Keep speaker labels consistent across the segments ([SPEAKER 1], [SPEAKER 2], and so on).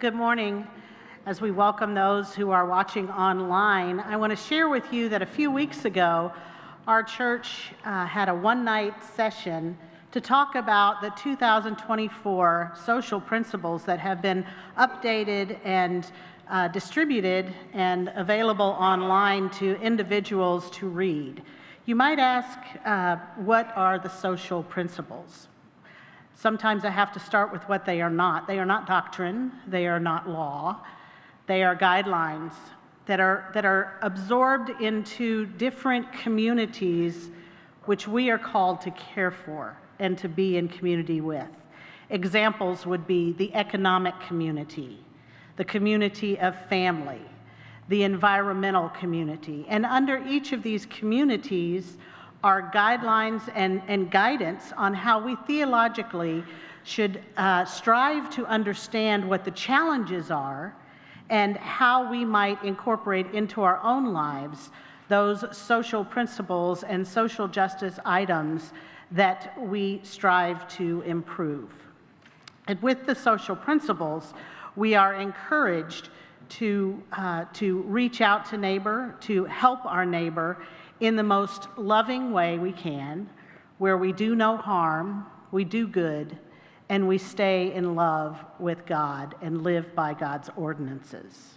[SPEAKER 1] Good morning. As we welcome those who are watching online, I want to share with you that a few weeks ago, our church had a one-night session to talk about the 2024 social principles that have been updated and distributed and available online to individuals to read. You might ask, what are the social principles? Sometimes I have to start with what they are not. They are not doctrine. They are not law. They are guidelines that are absorbed into different communities which we are called to care for and to be in community with. Examples would be the economic community, the community of family, the environmental community. And under each of these communities are guidelines and guidance on how we theologically should strive to understand what the challenges are and how we might incorporate into our own lives those social principles and social justice items that we strive to improve. And with the social principles, we are encouraged to reach out to neighbor, to help our neighbor in the most loving way we can, where we do no harm, we do good, and we stay in love with God and live by God's ordinances.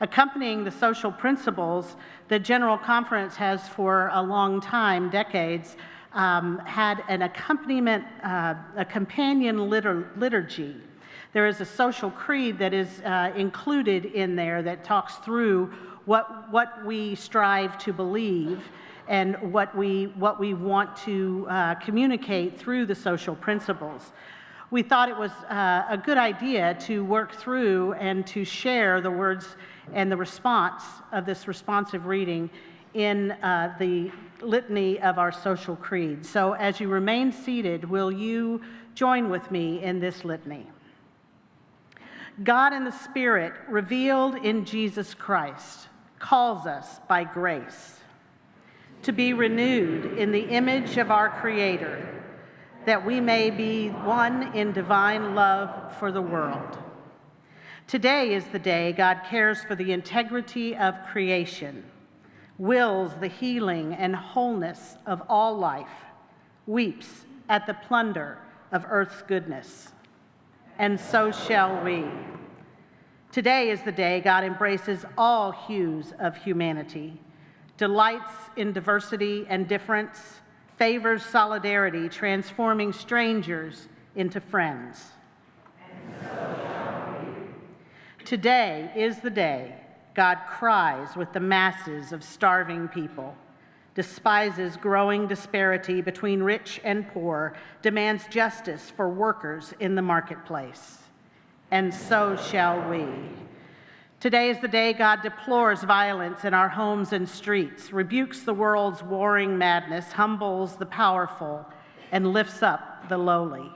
[SPEAKER 1] Accompanying the social principles, the General Conference has for a long time, decades, had an accompaniment, a companion liturgy. There is a social creed that is included in there that talks through what we strive to believe and what we want to communicate through the social principles. We thought it was a good idea to work through and to share the words and the response of this responsive reading in the litany of our social creed. So as you remain seated, will you join with me in this litany? God in the Spirit, revealed in Jesus Christ, calls us by grace to be renewed in the image of our Creator, that we may be one in divine love for the world. Today is the day God cares for the integrity of creation, wills the healing and wholeness of all life, weeps at the plunder of earth's goodness. And so shall we. Today is the day God embraces all hues of humanity, delights in diversity and difference, favors solidarity, transforming strangers into friends. And so shall we. Today is the day God cries with the masses of starving people, despises growing disparity between rich and poor, demands justice for workers in the marketplace. And so shall we. Today is the day God deplores violence in our homes and streets, rebukes the world's warring madness, humbles the powerful, and lifts up the lowly.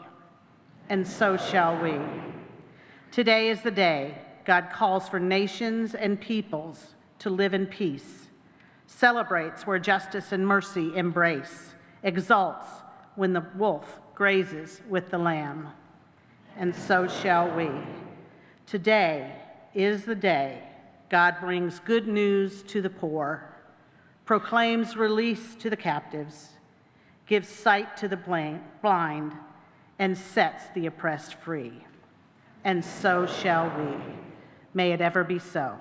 [SPEAKER 1] And so shall we. Today is the day God calls for nations and peoples to live in peace, celebrates where justice and mercy embrace, exalts when the wolf grazes with the lamb. And so shall we. Today is the day God brings good news to the poor, proclaims release to the captives, gives sight to the blind, and sets the oppressed free. And so shall we. May it ever be so.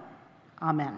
[SPEAKER 1] Amen.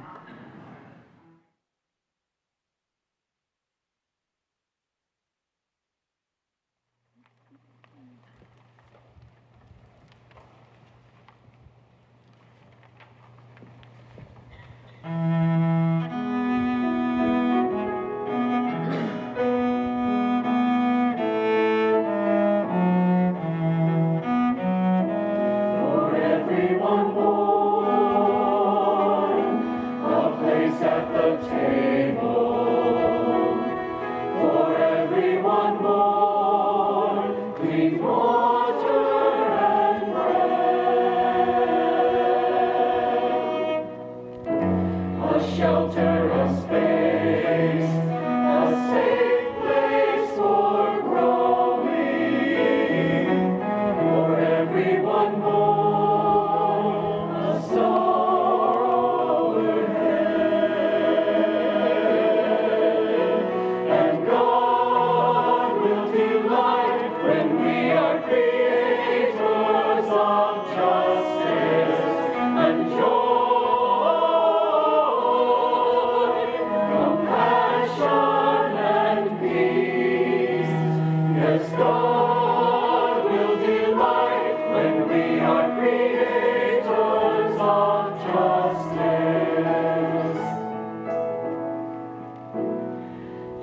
[SPEAKER 2] Everyone born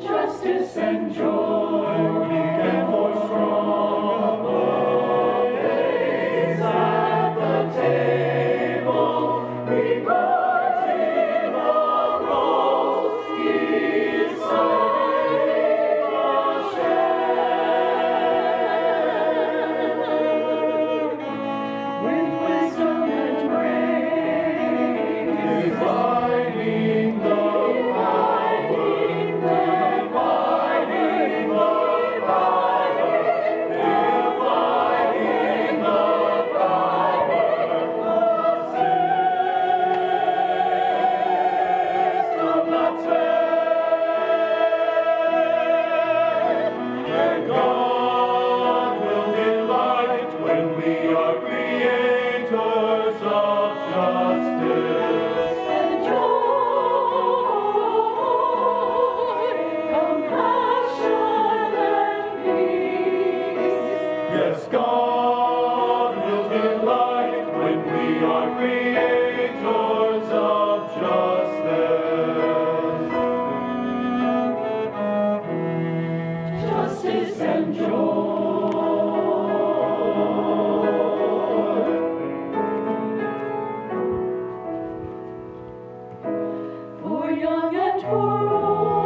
[SPEAKER 2] Justice and joy, weak and for strong, a place at the table, reversing the roles, he saved the shame. With wisdom and grace, dividing the God will delight when we are creators of justice. Justice and joy. For young and for old,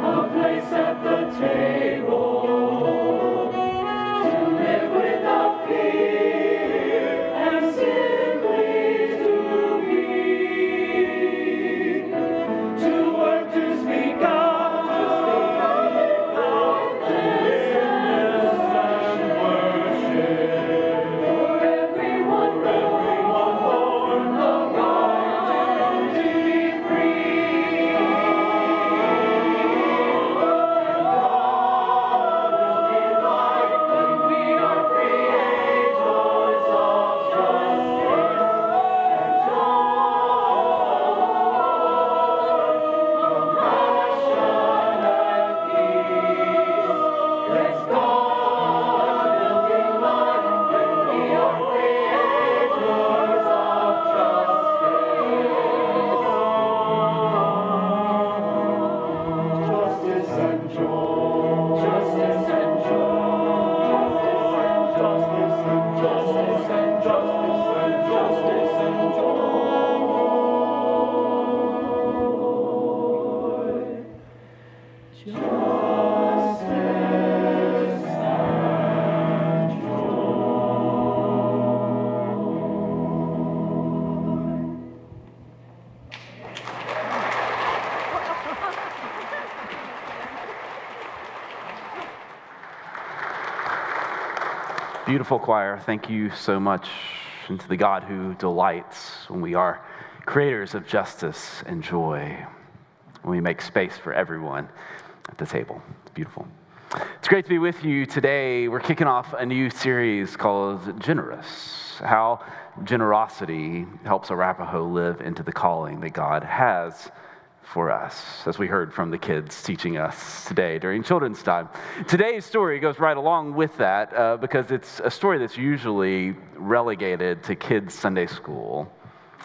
[SPEAKER 2] a place at the table.
[SPEAKER 3] Beautiful choir, thank you so much. And to the God who delights when we are creators of justice and joy, when we make space for everyone at the table. It's beautiful. It's great to be with you today. We're kicking off a new series called Generous, how generosity helps Arapaho live into the calling that God has for us, as we heard from the kids teaching us today during children's time. Today's story goes right along with that because it's a story that's usually relegated to kids' Sunday school,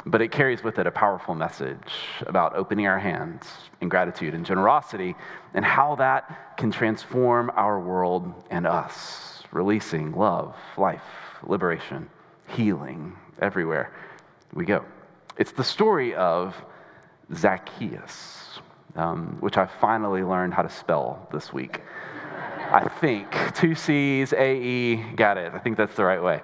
[SPEAKER 3] but it carries with it a powerful message about opening our hands in gratitude and generosity and how that can transform our world and us, releasing love, life, liberation, healing everywhere we go. It's the story of Zacchaeus, which I finally learned how to spell this week. I think 2 C's, A-E, got it. I think that's the right way.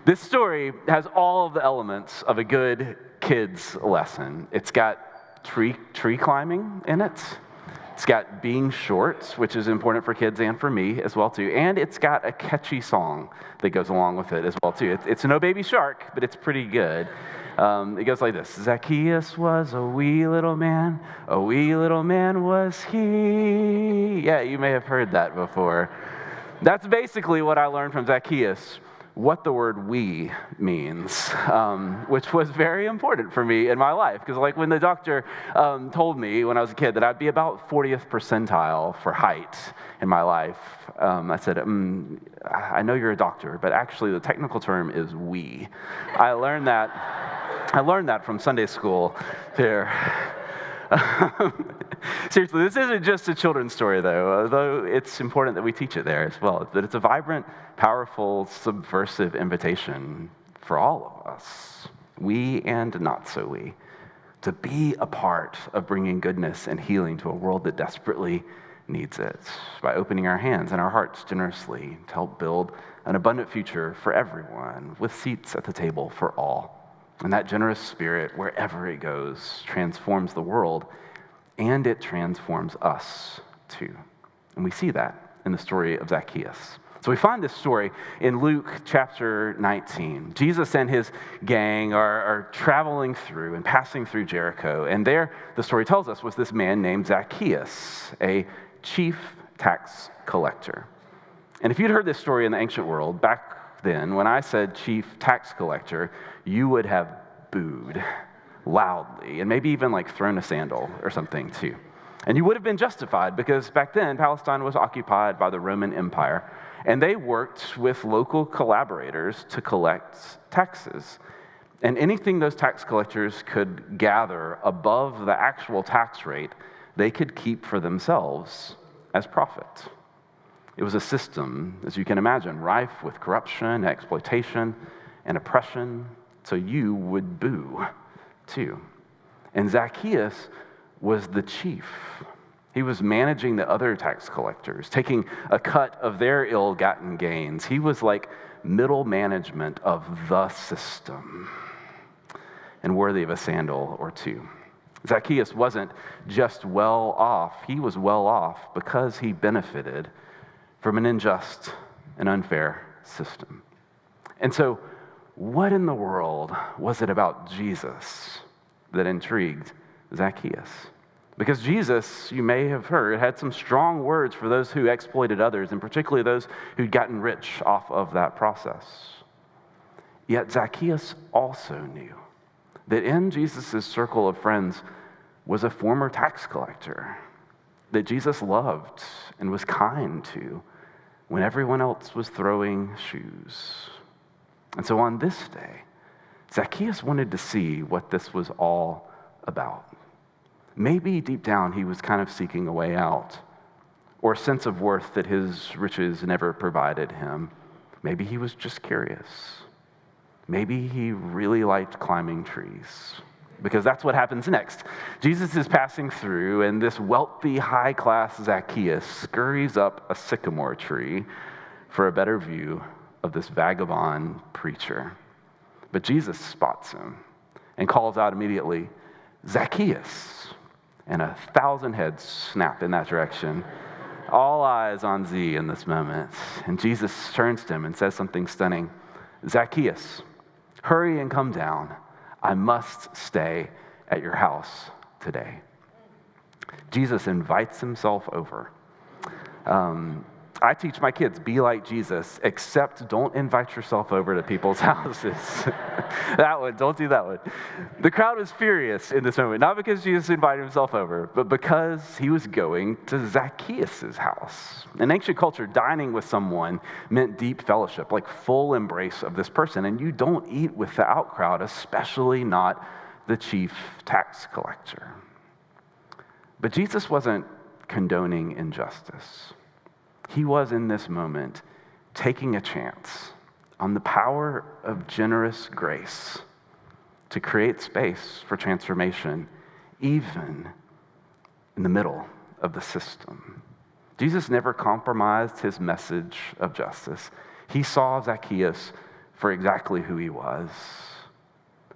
[SPEAKER 3] This story has all of the elements of a good kid's lesson. It's got tree climbing in it. It's got being short, which is important for kids and for me as well too. And it's got a catchy song that goes along with it as well too. It's no baby shark, but it's pretty good. It goes like this. Zacchaeus was a wee little man was he. Yeah, you may have heard that before. That's basically what I learned from Zacchaeus, what the word "we" means, which was very important for me in my life. Because like when the doctor told me when I was a kid that I'd be about 40th percentile for height in my life, I said, I know you're a doctor, but actually the technical term is "we." I learned that from Sunday school here. Seriously, this isn't just a children's story, though it's important that we teach it there as well. That it's a vibrant, powerful, subversive invitation for all of us, we and not so we, to be a part of bringing goodness and healing to a world that desperately needs it by opening our hands and our hearts generously to help build an abundant future for everyone with seats at the table for all. And that generous spirit, wherever it goes, transforms the world, and it transforms us too. And we see that in the story of Zacchaeus. So we find this story in Luke chapter 19. Jesus and his gang are traveling through and passing through Jericho. And there, the story tells us, was this man named Zacchaeus, a chief tax collector. And if you'd heard this story in the ancient world, back then, when I said chief tax collector, you would have booed loudly and maybe even like thrown a sandal or something too. And you would have been justified because back then Palestine was occupied by the Roman Empire and they worked with local collaborators to collect taxes. And anything those tax collectors could gather above the actual tax rate, they could keep for themselves as profit. It was a system, as you can imagine, rife with corruption, exploitation, and oppression, so you would boo too. And Zacchaeus was the chief. He was managing the other tax collectors, taking a cut of their ill-gotten gains. He was like middle management of the system and worthy of a sandal or two. Zacchaeus wasn't just well off. He was well off because he benefited from an unjust and unfair system. And so, what in the world was it about Jesus that intrigued Zacchaeus? Because Jesus, you may have heard, had some strong words for those who exploited others, and particularly those who'd gotten rich off of that process. Yet Zacchaeus also knew that in Jesus' circle of friends was a former tax collector that Jesus loved and was kind to when everyone else was throwing shoes. And so on this day, Zacchaeus wanted to see what this was all about. Maybe deep down he was kind of seeking a way out, or a sense of worth that his riches never provided him. Maybe he was just curious. Maybe he really liked climbing trees, because that's what happens next. Jesus is passing through, and this wealthy, high-class Zacchaeus scurries up a sycamore tree for a better view of this vagabond preacher. But Jesus spots him and calls out immediately, "Zacchaeus!" And 1,000 heads snap in that direction. All eyes on Z in this moment. And Jesus turns to him and says something stunning. "Zacchaeus, hurry and come down. I must stay at your house today." Jesus invites himself over. I teach my kids, be like Jesus, except don't invite yourself over to people's houses. That one, don't do that one. The crowd was furious in this moment, not because Jesus invited himself over, but because he was going to Zacchaeus' house. In ancient culture, dining with someone meant deep fellowship, like full embrace of this person. And you don't eat with the out crowd, especially not the chief tax collector. But Jesus wasn't condoning injustice. He was, in this moment, taking a chance on the power of generous grace to create space for transformation, even in the middle of the system. Jesus never compromised his message of justice. He saw Zacchaeus for exactly who he was,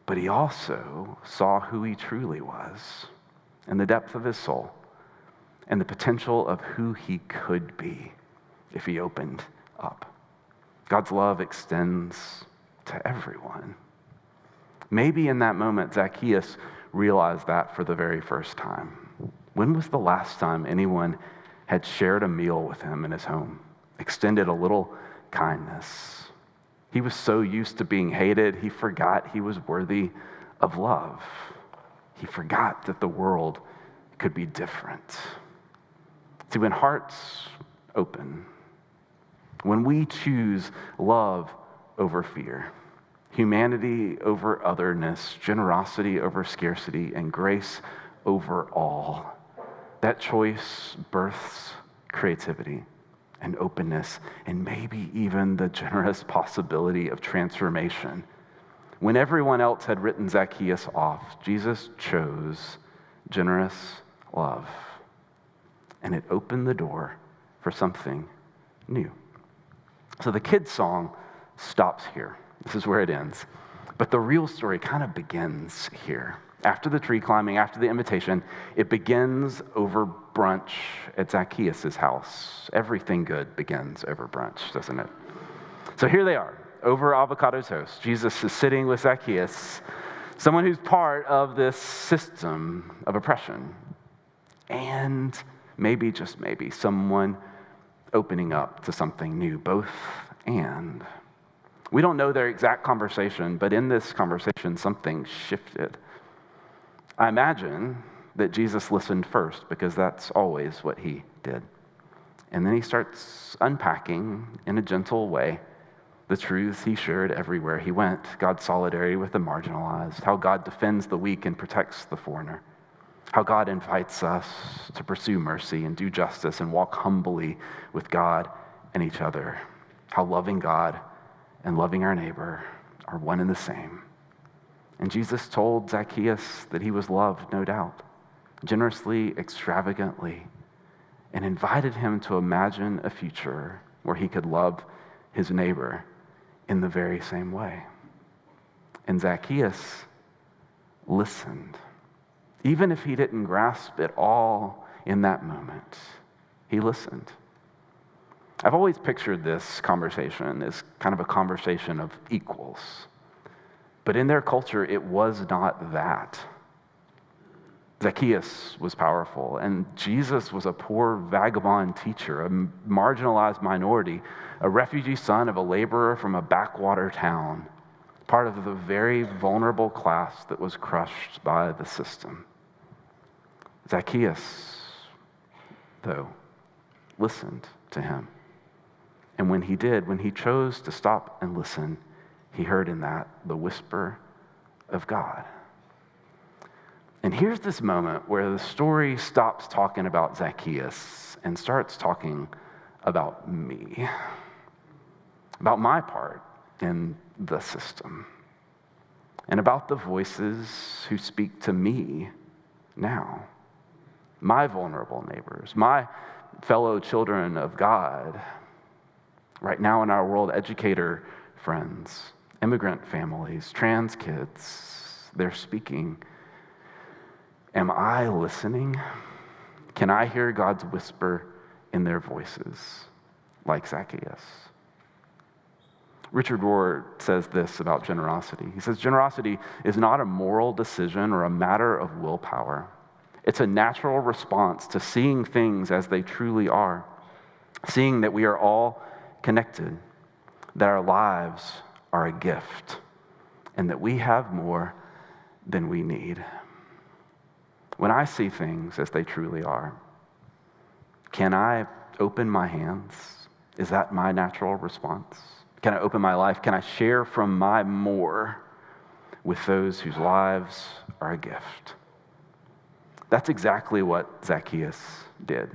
[SPEAKER 3] but he also saw who he truly was and the depth of his soul and the potential of who he could be if he opened up. God's love extends to everyone. Maybe in that moment, Zacchaeus realized that for the very first time. When was the last time anyone had shared a meal with him in his home, extended a little kindness? He was so used to being hated, he forgot he was worthy of love. He forgot that the world could be different. See, when hearts open, when we choose love over fear, humanity over otherness, generosity over scarcity, and grace over all, that choice births creativity and openness, and maybe even the generous possibility of transformation. When everyone else had written Zacchaeus off, Jesus chose generous love, and it opened the door for something new. So the kids' song stops here. This is where it ends. But the real story kind of begins here. After the tree climbing, after the invitation, it begins over brunch at Zacchaeus' house. Everything good begins over brunch, doesn't it? So here they are, over avocado toast. Jesus is sitting with Zacchaeus, someone who's part of this system of oppression. And maybe, just maybe, someone opening up to something new, both and. We don't know their exact conversation, but in this conversation, something shifted. I imagine that Jesus listened first because that's always what he did. And then he starts unpacking in a gentle way the truths he shared everywhere he went. God's solidarity with the marginalized, how God defends the weak and protects the foreigner, how God invites us to pursue mercy and do justice and walk humbly with God and each other, how loving God and loving our neighbor are one and the same. And Jesus told Zacchaeus that he was loved, no doubt, generously, extravagantly, and invited him to imagine a future where he could love his neighbor in the very same way. And Zacchaeus listened. Even if he didn't grasp it all in that moment, he listened. I've always pictured this conversation as kind of a conversation of equals. But in their culture, it was not that. Zacchaeus was powerful, and Jesus was a poor vagabond teacher, a marginalized minority, a refugee son of a laborer from a backwater town, part of the very vulnerable class that was crushed by the system. Zacchaeus, though, listened to him. And when he did, when he chose to stop and listen, he heard in that the whisper of God. And here's this moment where the story stops talking about Zacchaeus and starts talking about me, about my part in the system, and about the voices who speak to me now, my vulnerable neighbors, my fellow children of God, right now in our world, educator friends, immigrant families, trans kids, they're speaking. Am I listening? Can I hear God's whisper in their voices, like Zacchaeus? Richard Rohr says this about generosity. He says, generosity is not a moral decision or a matter of willpower. It's a natural response to seeing things as they truly are. seeing that we are all connected, that our lives are a gift, and that we have more than we need. When I see things as they truly are, can I open my hands? Is that my natural response? Can I open my life? Can I share from my more with those whose lives are a gift? That's exactly what Zacchaeus did.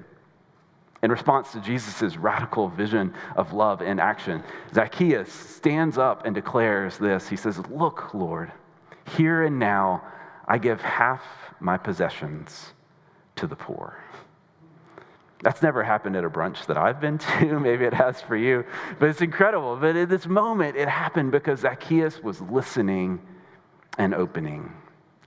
[SPEAKER 3] In response to Jesus' radical vision of love in action, Zacchaeus stands up and declares this. He says, "Look, Lord, here and now I give half my possessions to the poor." That's never happened at a brunch that I've been to. Maybe it has for you, but it's incredible. But at this moment, it happened because Zacchaeus was listening and opening,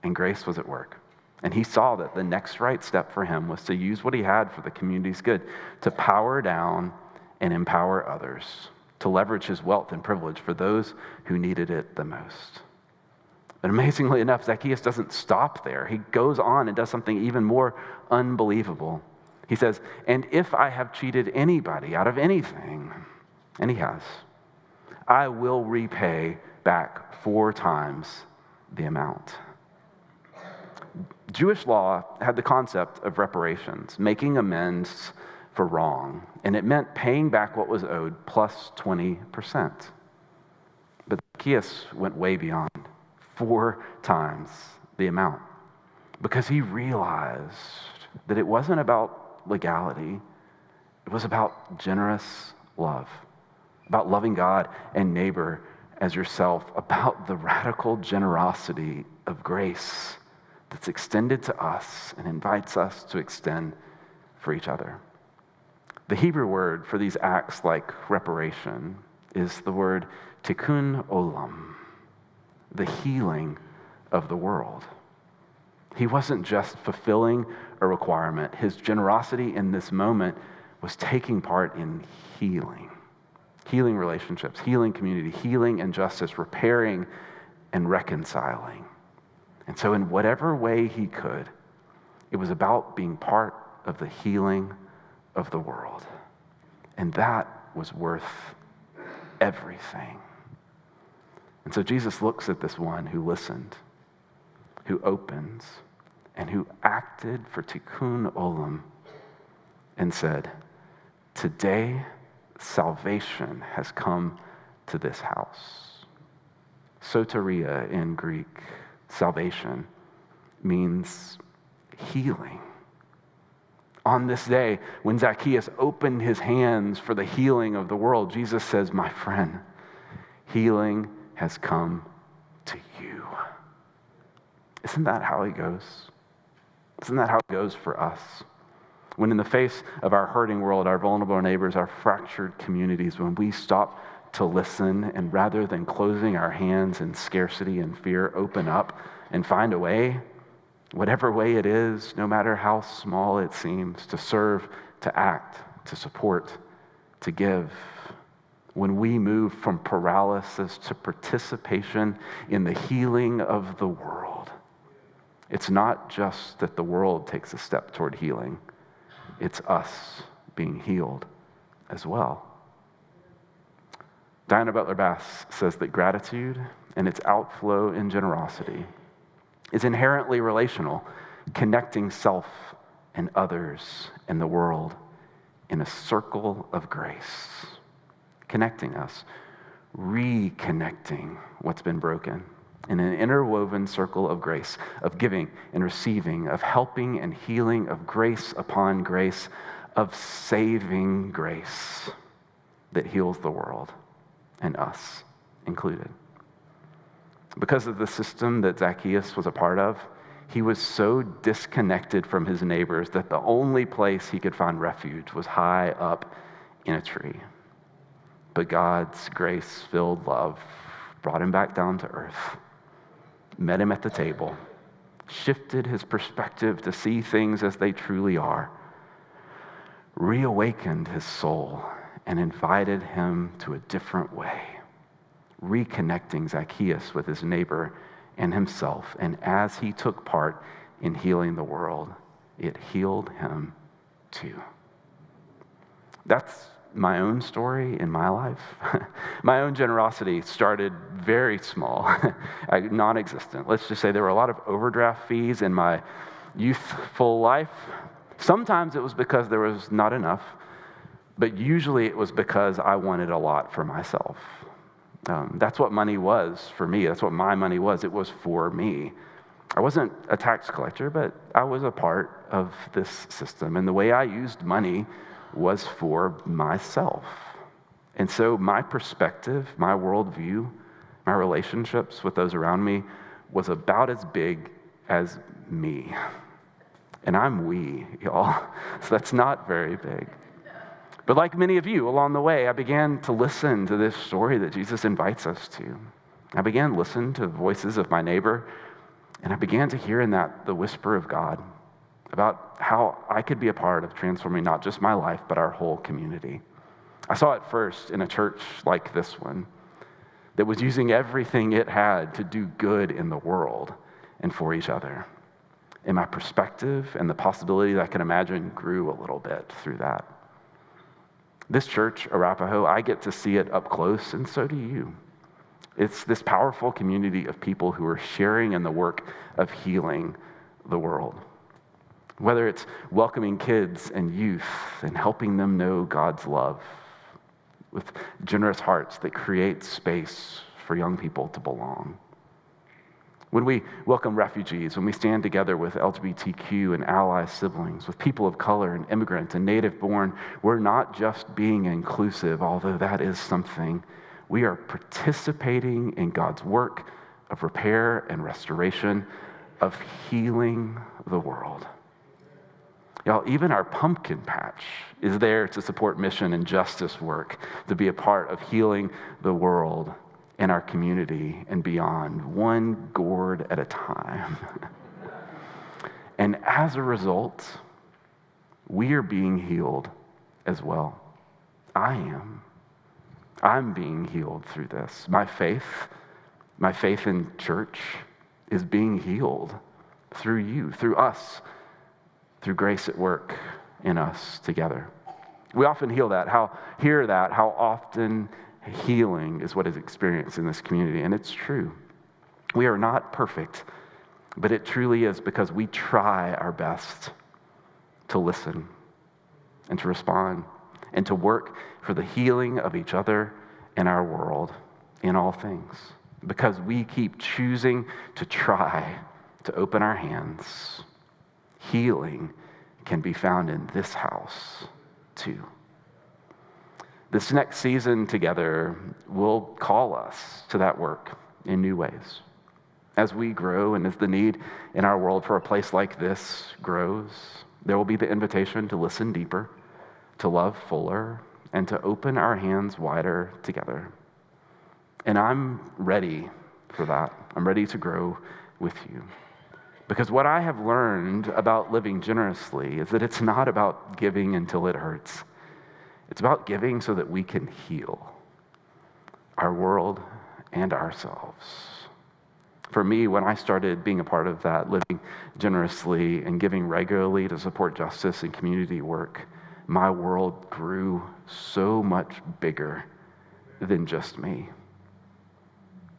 [SPEAKER 3] and grace was at work. And he saw that the next right step for him was to use what he had for the community's good, to power down and empower others, to leverage his wealth and privilege for those who needed it the most. But amazingly enough, Zacchaeus doesn't stop there. He goes on and does something even more unbelievable. He says, "And if I have cheated anybody out of anything," and he has, "I will repay back 4 times the amount." Jewish law had the concept of reparations, making amends for wrong, and it meant paying back what was owed plus 20%. But Zacchaeus went way beyond, 4 times the amount, because he realized that it wasn't about legality, it was about generous love, about loving God and neighbor as yourself, about the radical generosity of grace that's extended to us and invites us to extend for each other. The Hebrew word for these acts like reparation is the word tikkun olam, the healing of the world. He wasn't just fulfilling a requirement. His generosity in this moment was taking part in healing relationships, healing community, healing injustice, repairing and reconciling. And so in whatever way he could, it was about being part of the healing of the world. And that was worth everything. And so Jesus looks at this one who listened, who opened, and who acted for tikkun olam and said, "Today salvation has come to this house." Soteria in Greek, salvation, means healing. On this day, when Zacchaeus opened his hands for the healing of the world, Jesus says, "My friend, healing has come to you." Isn't that how it goes? Isn't that how it goes for us? When in the face of our hurting world, our vulnerable neighbors, our fractured communities, when we stop to listen and rather than closing our hands in scarcity and fear, open up and find a way, whatever way it is, no matter how small it seems, to serve, to act, to support, to give. When we move from paralysis to participation in the healing of the world, it's not just that the world takes a step toward healing, it's us being healed as well. Diana Butler Bass says that gratitude and its outflow in generosity is inherently relational, connecting self and others and the world in a circle of grace, connecting us, reconnecting what's been broken in an interwoven circle of grace, of giving and receiving, of helping and healing, of grace upon grace, of saving grace that heals the world, and us included. Because of the system that Zacchaeus was a part of, he was so disconnected from his neighbors that the only place he could find refuge was high up in a tree. But God's grace-filled love brought him back down to earth, met him at the table, shifted his perspective to see things as they truly are, reawakened his soul, and invited him to a different way, reconnecting Zacchaeus with his neighbor and himself. And as he took part in healing the world, it healed him too. That's my own story in my life. My own generosity started very small, non-existent. Let's just say there were a lot of overdraft fees in my youthful life. Sometimes it was because there was not enough, but usually it was because I wanted a lot for myself. That's what money was for me. That's what my money was. It was for me. I wasn't a tax collector, but I was a part of this system. And the way I used money was for myself. And so my perspective, my worldview, my relationships with those around me was about as big as me. And I'm we, y'all. So that's not very big. But like many of you along the way, I began to listen to this story that Jesus invites us to. I began to listen to the voices of my neighbor, and I began to hear in that the whisper of God about how I could be a part of transforming not just my life, but our whole community. I saw it first in a church like this one that was using everything it had to do good in the world and for each other. And my perspective and the possibility that I can imagine grew a little bit through that. This church, Arapaho, I get to see it up close, and so do you. It's this powerful community of people who are sharing in the work of healing the world. Whether it's welcoming kids and youth and helping them know God's love with generous hearts that create space for young people to belong. When we welcome refugees, when we stand together with LGBTQ and ally siblings, with people of color and immigrants and native born, we're not just being inclusive, although that is something. We are participating in God's work of repair and restoration, of healing the world. Y'all, even our pumpkin patch is there to support mission and justice work, to be a part of healing the world and our community and beyond, one gourd at a time. And as a result, we are being healed as well. I am. I'm being healed through this. My faith in church is being healed through you, through us, through grace at work in us together. We often hear that, how often healing is what is experienced in this community, and it's true. We are not perfect, but it truly is because we try our best to listen and to respond and to work for the healing of each other and our world in all things, because we keep choosing to try to open our hands. Healing can be found in this house too. This next season together will call us to that work in new ways. As we grow and as the need in our world for a place like this grows, there will be the invitation to listen deeper, to love fuller, and to open our hands wider together. And I'm ready for that. I'm ready to grow with you. Because what I have learned about living generously is that it's not about giving until it hurts. It's about giving so that we can heal our world and ourselves. For me, when I started being a part of that, living generously and giving regularly to support justice and community work, my world grew so much bigger than just me.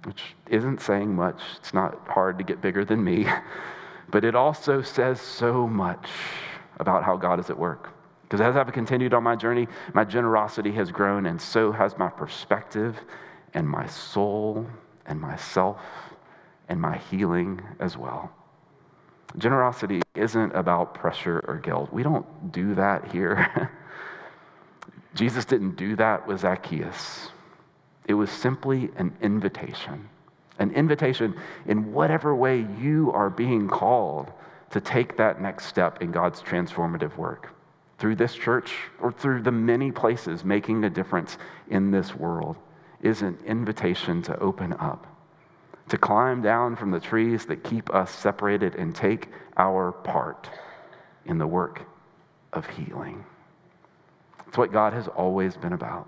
[SPEAKER 3] Which isn't saying much. It's not hard to get bigger than me. But it also says so much about how God is at work. Because as I've continued on my journey, my generosity has grown, and so has my perspective and my soul and myself and my healing as well. Generosity isn't about pressure or guilt. We don't do that here. Jesus didn't do that with Zacchaeus. It was simply an invitation in whatever way you are being called to take that next step in God's transformative work. Through this church or through the many places making a difference in this world is an invitation to open up, to climb down from the trees that keep us separated and take our part in the work of healing. It's what God has always been about,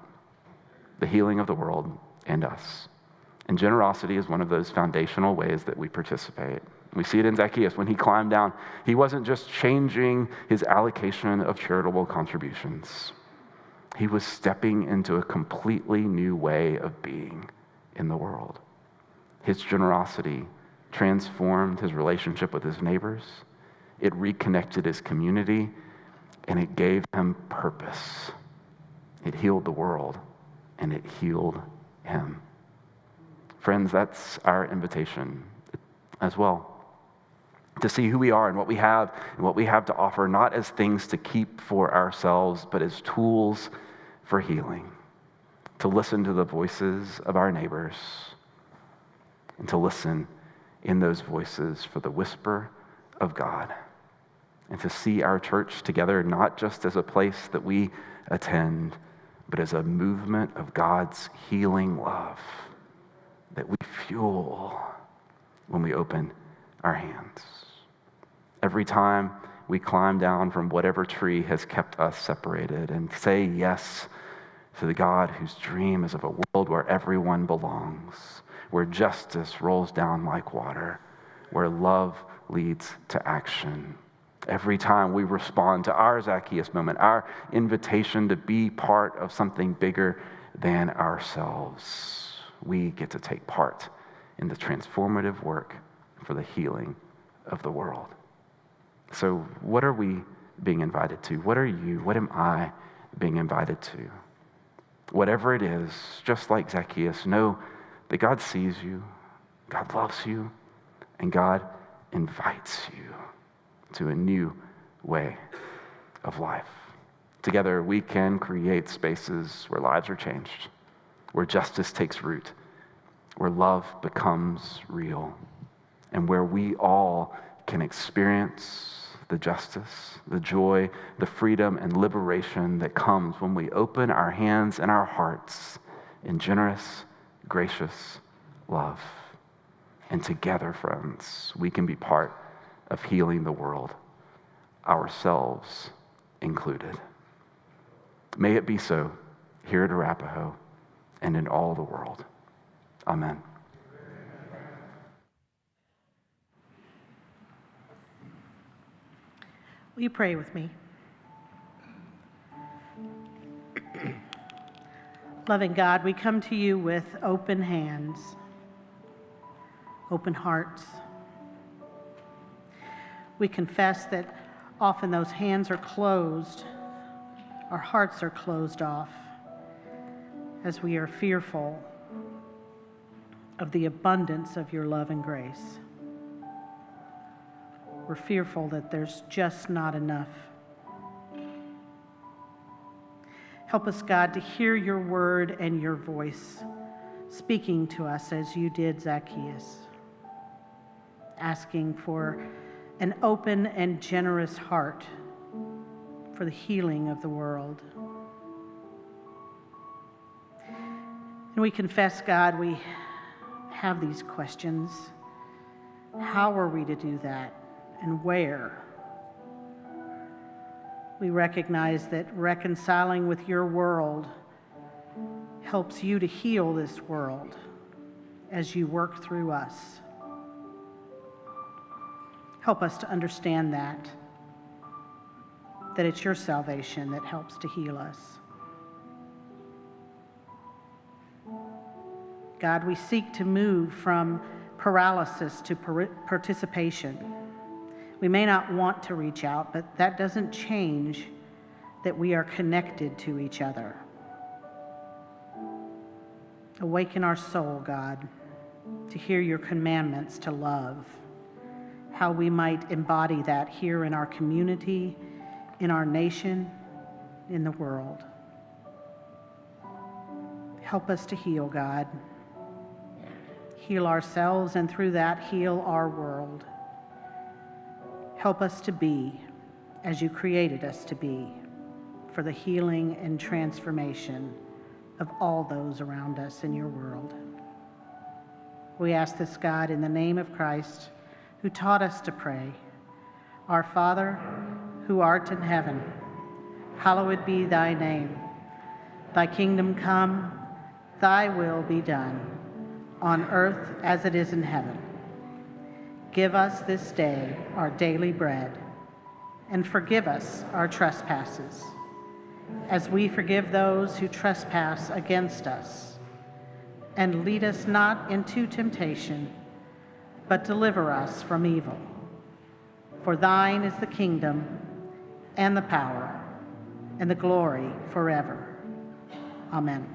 [SPEAKER 3] the healing of the world and us. And generosity is one of those foundational ways that we participate. We see it in Zacchaeus. When he climbed down, he wasn't just changing his allocation of charitable contributions. He was stepping into a completely new way of being in the world. His generosity transformed his relationship with his neighbors. It reconnected his community, and it gave him purpose. It healed the world, and it healed him. Friends, that's our invitation as well. To see who we are and what we have to offer, not as things to keep for ourselves, but as tools for healing. To listen to the voices of our neighbors, and to listen in those voices for the whisper of God. And to see our church together not just as a place that we attend, but as a movement of God's healing love that we fuel when we open our hands. Every time we climb down from whatever tree has kept us separated and say yes to the God whose dream is of a world where everyone belongs, where justice rolls down like water, where love leads to action. Every time we respond to our Zacchaeus moment, our invitation to be part of something bigger than ourselves, we get to take part in the transformative work for the healing of the world. So what are we being invited to? What am I being invited to? Whatever it is, just like Zacchaeus, know that God sees you, God loves you, and God invites you to a new way of life. Together, we can create spaces where lives are changed, where justice takes root, where love becomes real, and where we all can experience the justice, the joy, the freedom, and liberation that comes when we open our hands and our hearts in generous, gracious love. And together, friends, we can be part of healing the world, ourselves included. May it be so here at Arapaho and in all the world. Amen.
[SPEAKER 1] Will you pray with me? Loving God, we come to you with open hands, open hearts. We confess that often those hands are closed, our hearts are closed off, as we are fearful of the abundance of your love and grace. We're fearful that there's just not enough. Help us, God, to hear your word and your voice speaking to us as you did Zacchaeus, asking for an open and generous heart for the healing of the world. And we confess, God, we have these questions. How are we to do that, and where? We recognize that reconciling with your world helps you to heal this world as you work through us. Help us to understand that it's your salvation that helps to heal us. God, we seek to move from paralysis to participation. We may not want to reach out, but that doesn't change that we are connected to each other. Awaken our soul, God, to hear your commandments to love, how we might embody that here in our community, in our nation, in the world. Help us to heal, God. Heal ourselves, and through that, heal our world. Help us to be as you created us to be for the healing and transformation of all those around us in your world. We ask this, God, in the name of Christ, who taught us to pray. Our Father, who art in heaven, hallowed be thy name. Thy kingdom come, thy will be done, on earth as it is in heaven. Give us this day our daily bread, and forgive us our trespasses, as we forgive those who trespass against us. And lead us not into temptation, but deliver us from evil. For thine is the kingdom, and the power, and the glory forever. Amen.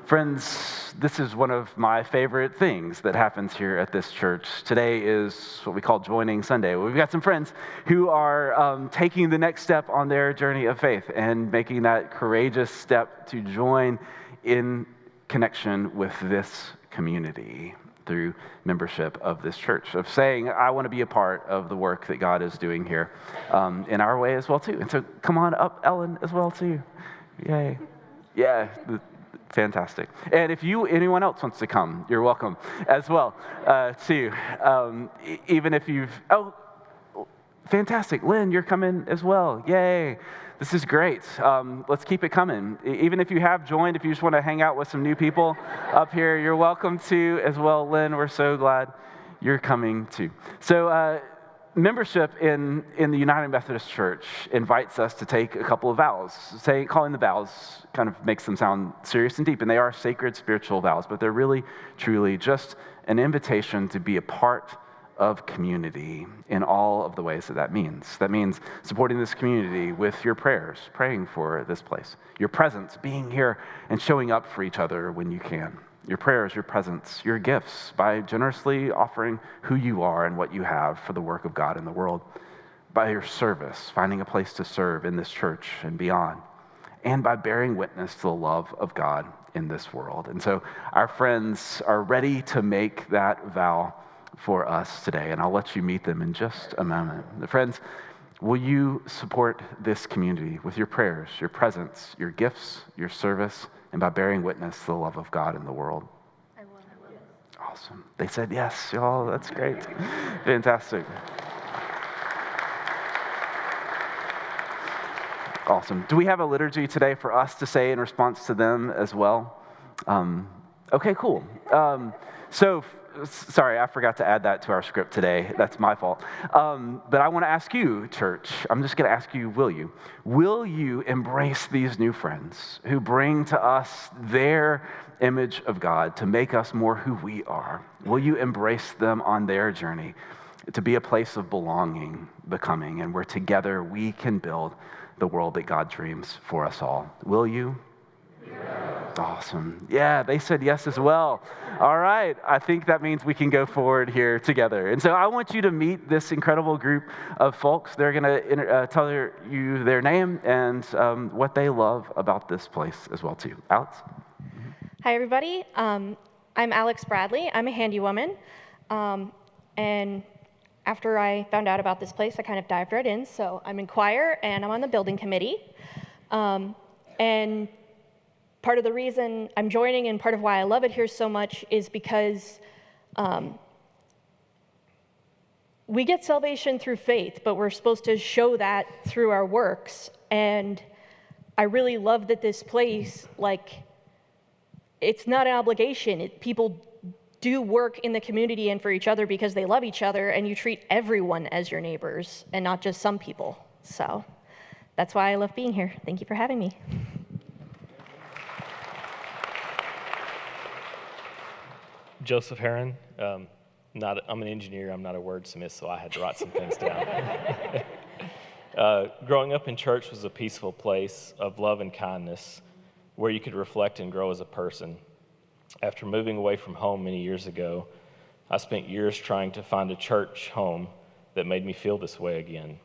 [SPEAKER 3] Friends, this is one of my favorite things that happens here at this church. Today is what we call Joining Sunday. We've got some friends who are taking the next step on their journey of faith and making that courageous step to join in connection with this community through membership of this church, of saying, I want to be a part of the work that God is doing here in our way as well, too. And so come on up, Ellen, as well, too. Yay. Yeah. Fantastic. And if anyone else wants to come, you're welcome as well, too. Even if fantastic. Lynn, you're coming as well. Yay. This is great. Let's keep it coming. Even if you have joined, if you just want to hang out with some new people up here, you're welcome to as well. Lynn, we're so glad you're coming too. So, membership in the United Methodist Church invites us to take a couple of vows. Calling the vows kind of makes them sound serious and deep, and they are sacred spiritual vows, but they're really, truly just an invitation to be a part of community in all of the ways that means. That means supporting this community with your prayers, praying for this place, your presence, being here and showing up for each other when you can. Your prayers, your presence, your gifts, by generously offering who you are and what you have for the work of God in the world, by your service, finding a place to serve in this church and beyond, and by bearing witness to the love of God in this world. And so our friends are ready to make that vow for us today, and I'll let you meet them in just a moment. Friends, will you support this community with your prayers, your presence, your gifts, your service, and by bearing witness to the love of God in the world?
[SPEAKER 4] I will.
[SPEAKER 3] Awesome. They said yes, y'all. That's great. Fantastic. Awesome. Do we have a liturgy today for us to say in response to them as well? Okay, cool. Sorry, I forgot to add that to our script today. That's my fault. But I want to ask you, church, I'm just going to ask you, will you? Will you embrace these new friends who bring to us their image of God to make us more who we are? Will you embrace them on their journey to be a place of belonging, becoming, and where together we can build the world that God dreams for us all? Will you? Yes. Awesome. Yeah, they said yes as well. All right. I think that means we can go forward here together. And so I want you to meet this incredible group of folks. They're going to tell you their name and what they love about this place as well, too. Alex?
[SPEAKER 4] Hi, everybody. I'm Alex Bradley. I'm a handy woman. And after I found out about this place, I kind of dived right in. So I'm in choir, and I'm on the building committee. And part of the reason I'm joining and part of why I love it here so much is because we get salvation through faith, but we're supposed to show that through our works. And I really love that this place, it's not an obligation. People do work in the community and for each other because they love each other, and you treat everyone as your neighbors and not just some people. So that's why I love being here. Thank you for having me.
[SPEAKER 5] Joseph Heron. I'm an engineer. I'm not a wordsmith, so I had to write some things down. Growing up in church was a peaceful place of love and kindness where you could reflect and grow as a person. After moving away from home many years ago, I spent years trying to find a church home that made me feel this way again.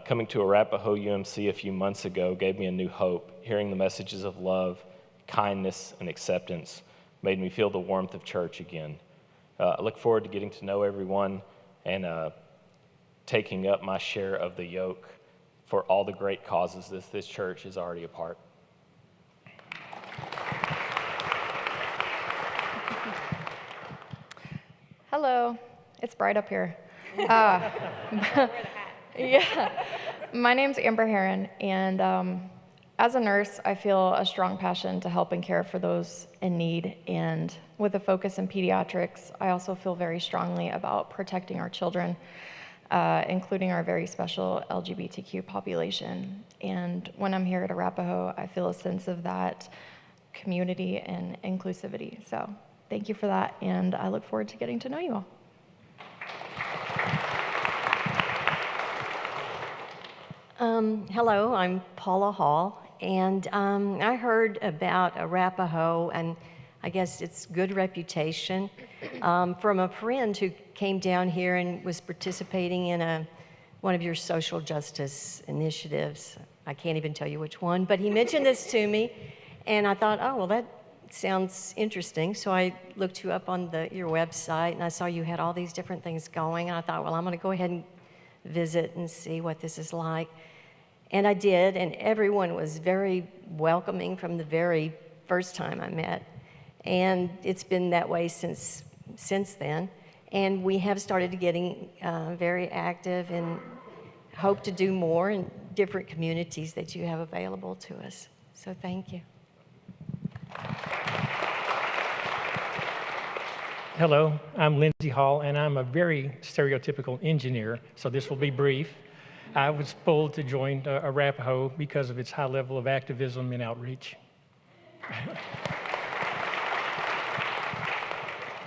[SPEAKER 5] Coming to Arapaho UMC a few months ago gave me a new hope. Hearing the messages of love, kindness, and acceptance made me feel the warmth of church again. I look forward to getting to know everyone and taking up my share of the yoke for all the great causes that this church is already a part.
[SPEAKER 6] Hello, it's bright up here. Yeah, my name's Amber Heron, and as a nurse, I feel a strong passion to help and care for those in need, and with a focus in pediatrics, I also feel very strongly about protecting our children. including our very special LGBTQ population. And when I'm here at Arapaho, I feel a sense of that community and inclusivity. So thank you for that, and I look forward to getting to know you all.
[SPEAKER 7] Hello, I'm Paula Hall, and I heard about Arapaho, and I guess its good reputation from a friend who came down here and was participating in one of your social justice initiatives. I can't even tell you which one, but he mentioned this to me, and I thought, oh, well, that sounds interesting. So I looked you up on your website, and I saw you had all these different things going, and I thought, well, I'm going to go ahead and visit and see what this is like. And I did, and everyone was very welcoming from the very first time I met. And it's been that way since then. And we have started getting very active and hope to do more in different communities that you have available to us. So thank you.
[SPEAKER 8] Hello, I'm Lindsay Hall, and I'm a very stereotypical engineer, so this will be brief. I was pulled to join Arapaho because of its high level of activism and outreach.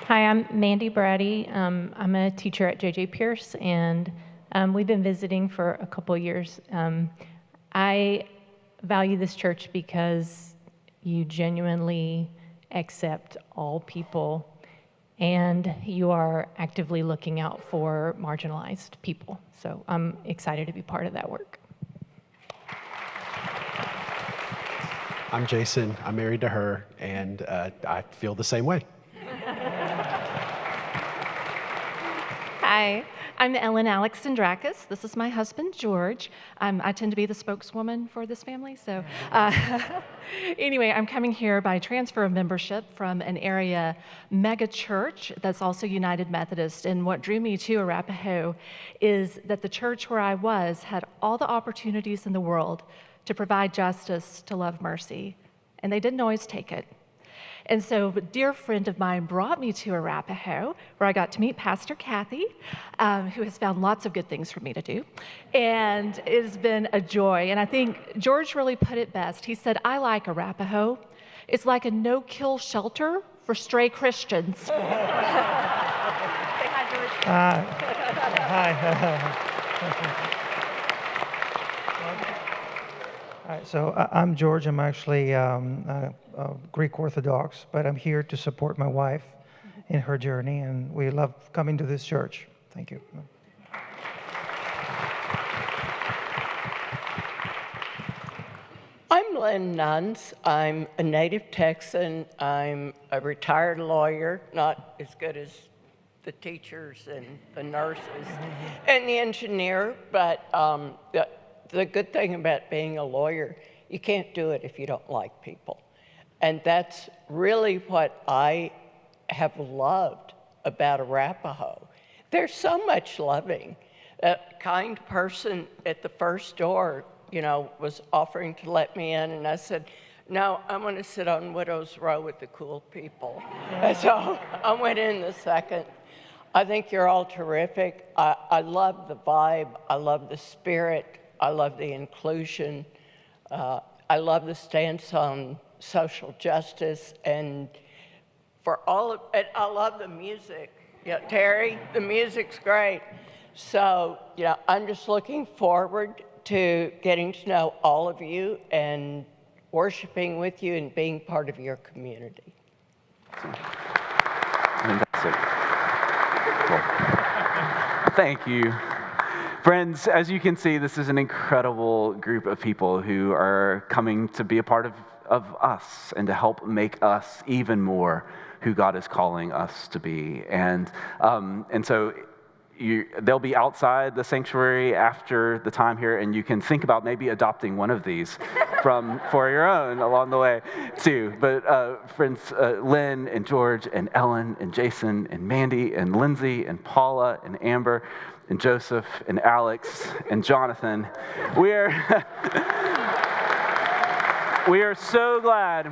[SPEAKER 9] Hi, I'm Mandy Brady. I'm a teacher at J.J. Pierce, and we've been visiting for a couple of years. I value this church because you genuinely accept all people, and you are actively looking out for marginalized people. So I'm excited to be part of that work.
[SPEAKER 10] I'm Jason. I'm married to her, and I feel the same way.
[SPEAKER 11] Hi, I'm Ellen Alexandrakis. This is my husband, George. I tend to be the spokeswoman for this family. So anyway, I'm coming here by transfer of membership from an area mega church that's also United Methodist. And what drew me to Arapaho is that the church where I was had all the opportunities in the world to provide justice, to love mercy, and they didn't always take it. And so a dear friend of mine brought me to Arapaho, where I got to meet Pastor Kathy, who has found lots of good things for me to do. And it has been a joy. And I think George really put it best. He said, I like Arapaho. It's like a no-kill shelter for stray Christians. Say hi, George.
[SPEAKER 12] Hi. All right, so I'm George. I'm actually Greek Orthodox, but I'm here to support my wife in her journey, and we love coming to this church. Thank you.
[SPEAKER 13] I'm Lynn Nuns. I'm a native Texan. I'm a retired lawyer, not as good as the teachers and the nurses and the engineer, but the good thing about being a lawyer, you can't do it if you don't like people. And that's really what I have loved about Arapaho. There's so much loving. A kind person at the first door, was offering to let me in, and I said, no, I'm going to sit on Widow's Row with the cool people. And so I went in the second. I think you're all terrific. I love the vibe. I love the spirit. I love the inclusion. I love the stance on social justice, and for all of it, I love the music. Yeah, Terry, the music's great. So, I'm just looking forward to getting to know all of you and worshiping with you and being part of your community.
[SPEAKER 3] Fantastic. Cool. Thank you. Friends, as you can see, this is an incredible group of people who are coming to be a part of us and to help make us even more who God is calling us to be. And so they'll be outside the sanctuary after the time here, and you can think about maybe adopting one of these for your own along the way too. But friends, Lynn and George and Ellen and Jason and Mandy and Lindsay and Paula and Amber and Joseph and Alex and Jonathan, we're We are so glad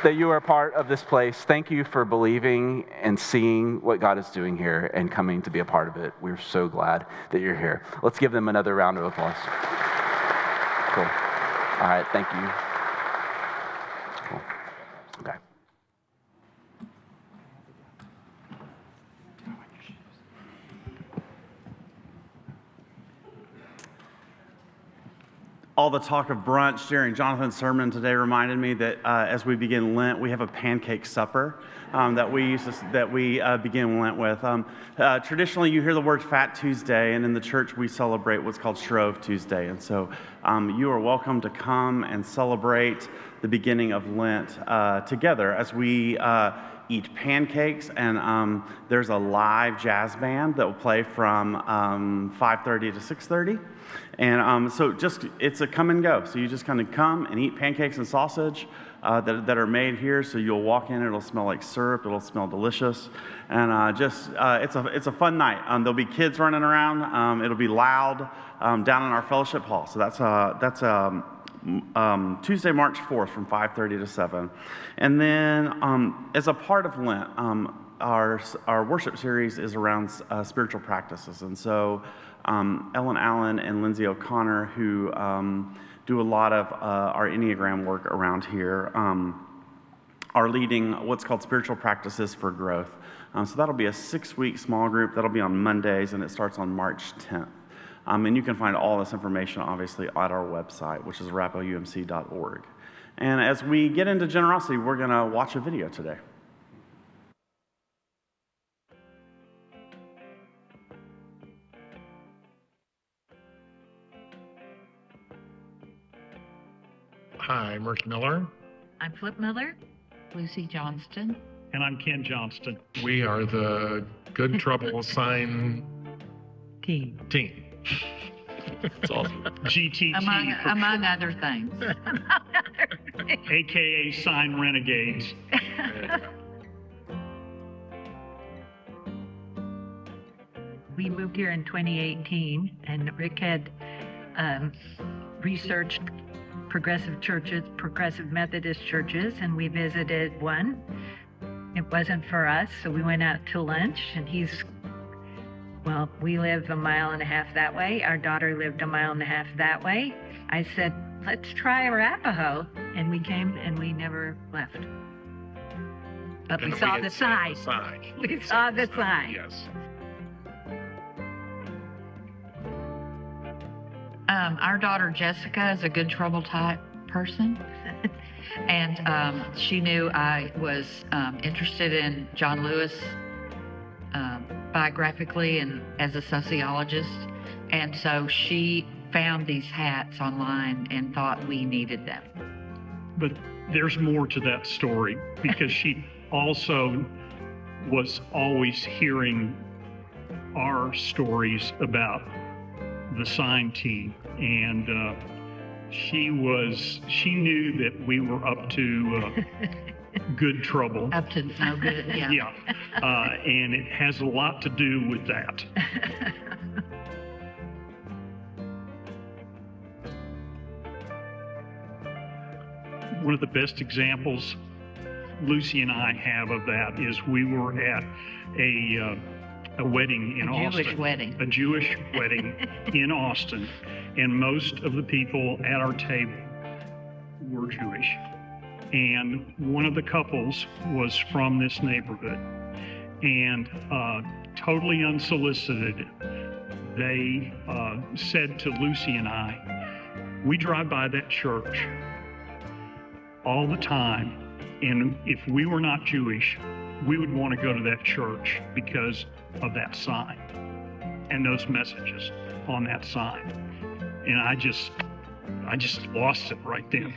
[SPEAKER 3] that you are part of this place. Thank you for believing and seeing what God is doing here and coming to be a part of it. We're so glad that you're here. Let's give them another round of applause. Cool. All right, thank you. Cool. Okay.
[SPEAKER 14] All the talk of brunch during Jonathan's sermon today reminded me that as we begin Lent, we have a pancake supper that we begin Lent with. Traditionally, you hear the word Fat Tuesday, and in the church, we celebrate what's called Shrove Tuesday. And so you are welcome to come and celebrate the beginning of Lent together as we eat pancakes, and there's a live jazz band that will play from 5:30 to 6:30. And so it's a come and go. So you just kind of come and eat pancakes and sausage that are made here. So you'll walk in, it'll smell like syrup, it'll smell delicious. And it's a fun night. There'll be kids running around. It'll be loud down in our fellowship hall. So that's Tuesday, March 4th from 5:30 to 7. And then as a part of Lent, our worship series is around spiritual practices. And so Ellen Allen and Lindsay O'Connor, who do a lot of our Enneagram work around here, are leading what's called Spiritual Practices for Growth. So that'll be a 6-week small group. That'll be on Mondays, and it starts on March 10th. And you can find all this information, obviously, at our website, which is arapahoumc.org. And as we get into generosity, we're going to watch a video today.
[SPEAKER 15] Hi, I'm Rick Miller.
[SPEAKER 16] I'm Flip Miller, Lucy Johnston.
[SPEAKER 15] And I'm Ken Johnston. We are the Good Trouble Sign
[SPEAKER 16] Team.
[SPEAKER 15] That's awesome. GTT.
[SPEAKER 16] Among other things.
[SPEAKER 15] AKA Sign Renegades.
[SPEAKER 16] We moved here in 2018, and Rick had researched progressive churches, progressive Methodist churches, and we visited one. It wasn't for us, so we went out to lunch, and we live 1.5 miles that way. Our daughter lived 1.5 miles that way. I said, let's try Arapaho, and we came, and we never left. But we saw the sign. We saw the sign.
[SPEAKER 15] Yes.
[SPEAKER 16] Our daughter Jessica is a good trouble type person, and she knew I was interested in John Lewis biographically and as a sociologist, and so she found these hats online and thought we needed them.
[SPEAKER 15] But there's more to that story, because she also was always hearing our stories about the sign team, and she knew that we were up to good trouble.
[SPEAKER 16] Up to no good, yeah.
[SPEAKER 15] Yeah, and it has a lot to do with that. One of the best examples Lucy and I have of that is we were at a wedding in Austin. A Jewish wedding in Austin, and most of the people at our table were Jewish. And one of the couples was from this neighborhood, and totally unsolicited, they said to Lucy and I, we drive by that church all the time, and if we were not Jewish, we would want to go to that church because of that sign and those messages on that sign. And I just lost it right then.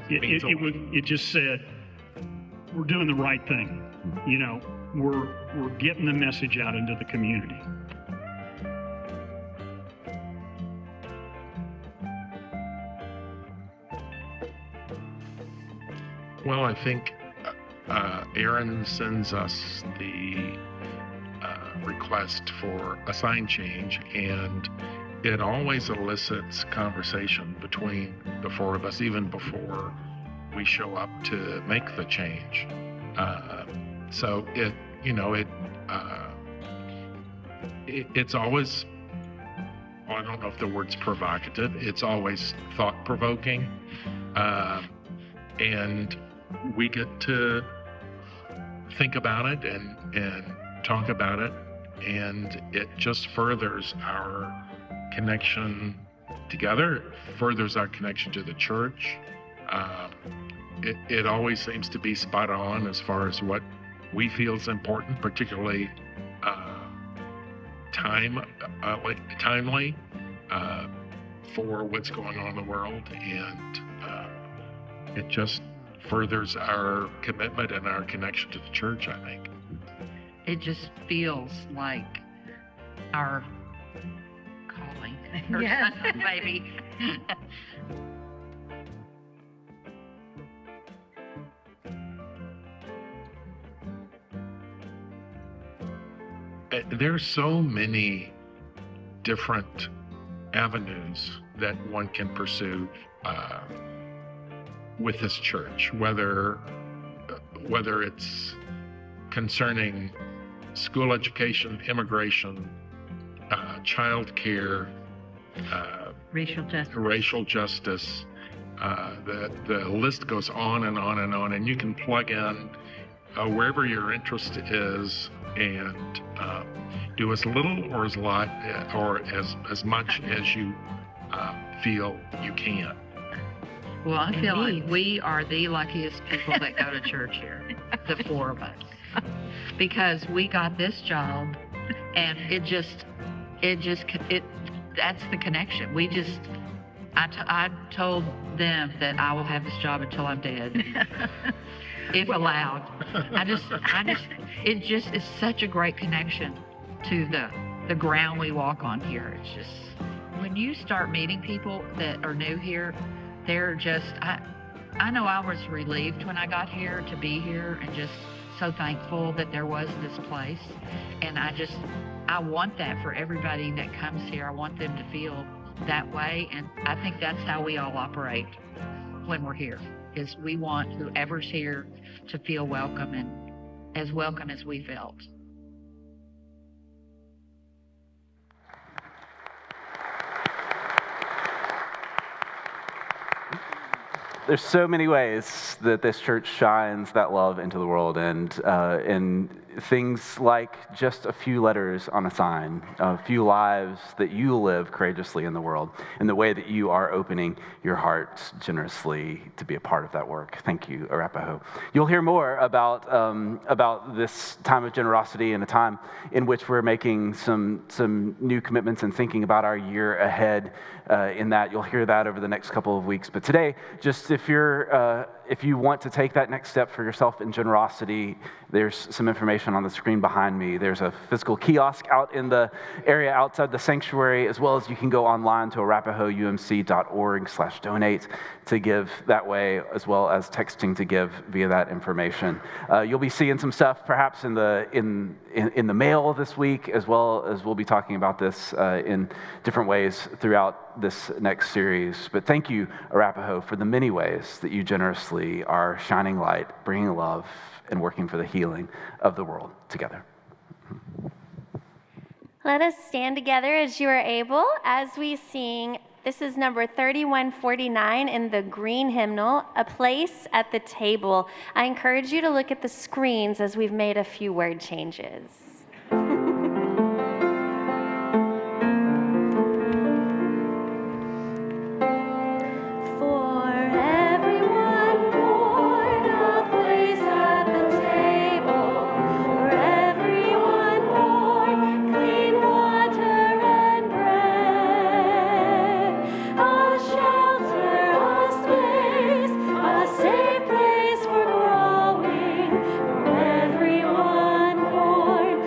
[SPEAKER 15] It just said, we're doing the right thing. You know, we're getting the message out into the community.
[SPEAKER 17] Well, I think Aaron sends us the request for a sign change, and it always elicits conversation between the four of us, even before we show up to make the change. So it's always, well, I don't know if the word's provocative, it's always thought-provoking. And we get to think about it and talk about it, and it just furthers our connection together, furthers our connection to the church. It always seems to be spot on as far as what we feel is important, particularly timely for what's going on in the world, and it just furthers our commitment and our connection to the church, I think.
[SPEAKER 16] It just feels like our calling or something, maybe.
[SPEAKER 17] There's so many different avenues that one can pursue with this church, whether it's concerning school education, immigration, child care, racial justice. The list goes on and on and on, and you can plug in wherever your interest is and do as little or as lot or as much as you feel you can.
[SPEAKER 16] Well, I feel like we are the luckiest people that go to church here, the four of us, because we got this job, and that's the connection. I told them that I will have this job until I'm dead, if allowed. It's such a great connection to the ground we walk on here. It's just, when you start meeting people that are new here, they're just, I know I was relieved when I got here to be here, and just so thankful that there was this place. And I want that for everybody that comes here. I want them to feel that way. And I think that's how we all operate when we're here, is we want whoever's here to feel welcome, and as welcome as we felt.
[SPEAKER 3] There's so many ways that this church shines that love into the world, and things like just a few letters on a sign, a few lives that you live courageously in the world, and the way that you are opening your hearts generously to be a part of that work. Thank you, Arapaho. You'll hear more about this time of generosity and a time in which we're making some new commitments and thinking about our year ahead. In that, you'll hear that over the next couple of weeks. But today, just if you want to take that next step for yourself in generosity, there's some information on the screen behind me. There's a physical kiosk out in the area outside the sanctuary, as well as you can go online to arapahoumc.org/donate to give that way, as well as texting to give via that information. You'll be seeing some stuff perhaps in the mail this week, as well as we'll be talking about this in different ways throughout this next series. But thank you, Arapaho, for the many ways that you generously are shining light, bringing love, and working for the healing of the world together.
[SPEAKER 18] Let us stand together as you are able as we sing. This is number 3149 in the green hymnal, A Place at the Table. I encourage you to look at the screens as we've made a few word changes.
[SPEAKER 2] Everyone born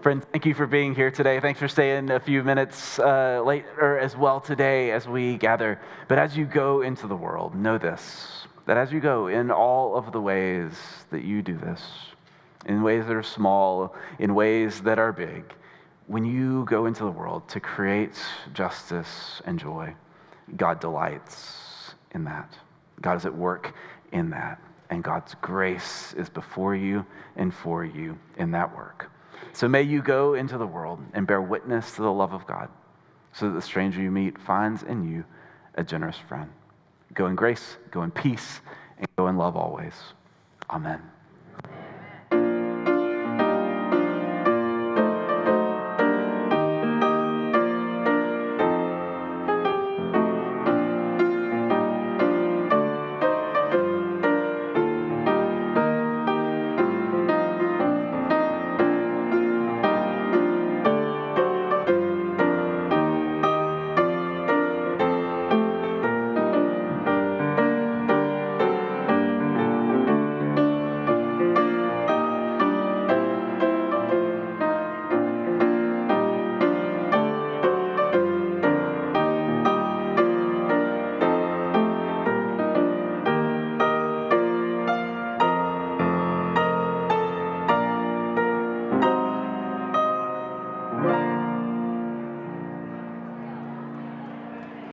[SPEAKER 3] Friends, thank you for being here today. Thanks for staying a few minutes later as well today as we gather. But as you go into the world, know this, that as you go in all of the ways that you do this, in ways that are small, in ways that are big, when you go into the world to create justice and joy, God delights in that. God is at work in that. And God's grace is before you and for you in that work. So may you go into the world and bear witness to the love of God so that the stranger you meet finds in you a generous friend. Go in grace, go in peace, and go in love always. Amen.